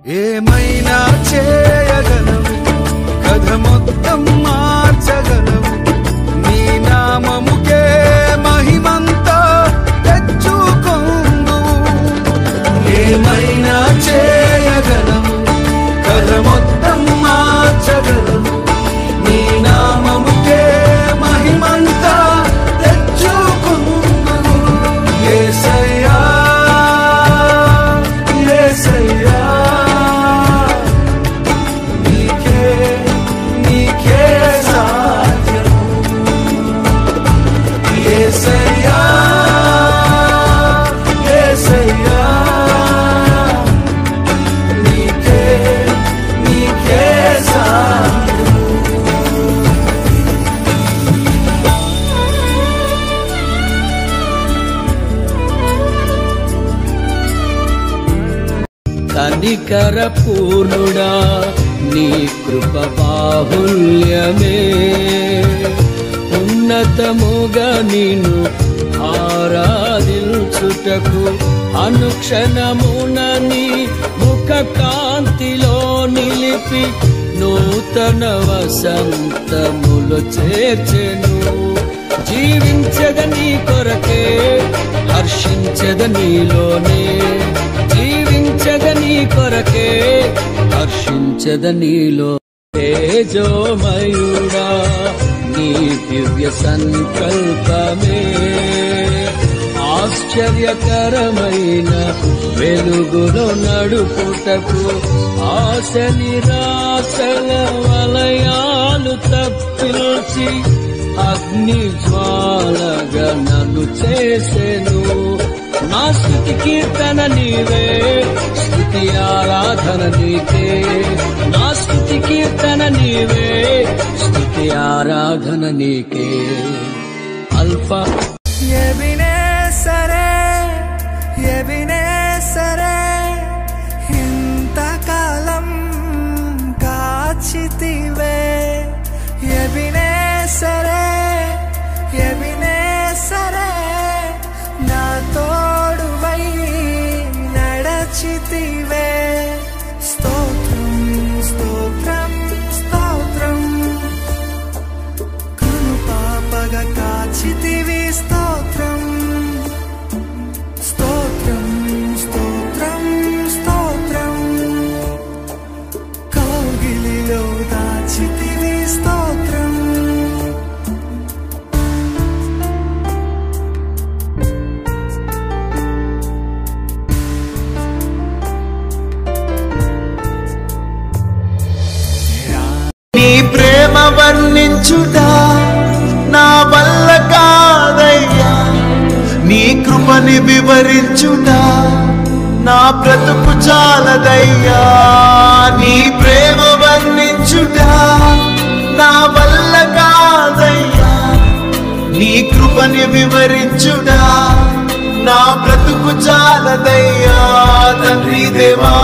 ఏమైనా చేయగలవు, కథ మొత్తం మార్చగలవు, నీ నామముకే మహిమంతా తెచ్చుకొందు. ఏమైనా చేయగలవు, కథ మొత్తం మార్చగలవు, నీ నామముకే మహిమంతా తెచ్చుకొందు. యేసయ్యా యేసయ్యా కనికర పూర్ణుడా నీ కృప బాహుల్యమే, ఉన్నతముగా నిన్ను ఆరాధించుటకు అనుక్షణమున నీ ముఖ కాంతిలో నిలిపి నూతన వసంతములు చేర్చెను. జీవించద నీ కొరకే, హర్షించద నీలోనే, జీవించద నీ కొరకే, హర్షించద నీలో. తేజోమయుడా నీ దివ్య సంకల్పమే, ఆశ్చర్యకరమైన వెలుగులో నడుపుటకు ఆశ నిరాశల వలయాలు తప్పించి అగ్ని జ్వాలగా నన్ను చేసెను. నా స్తుతి కీర్తన నీవే, స్తుతి ఆరాధన నీకే, నా స్తుతి కీర్తన నీవే, స్తుతి ఆరాధన నీకే. అల్ఫా ఎబినేసరే ఇంతకాలం కాచితివే. ఎబినేసరే నా తోడువై నడచితివే. స్తోత్రం స్తోత్రం స్తోత్రం, కృపాపగా కాచితివి. స్తోత్రం స్తోత్రం స్తోత్రం స్తోత్రం, కౌగిలిలో దాచితివి. స్తోత్రం నీ ప్రేమ వర్ణించుట నా వల్ల కాదయ్యా, నీ కృపని వివరించుట నా బ్రతుకు చాలదయ్యా. నీ ప్రేమ వర్ణించుట నా వల్ల కాదయ్యా, నీ కృపని వివరించుట నా బ్రతుకు చాలదయ్యా. తండ్రి దేవా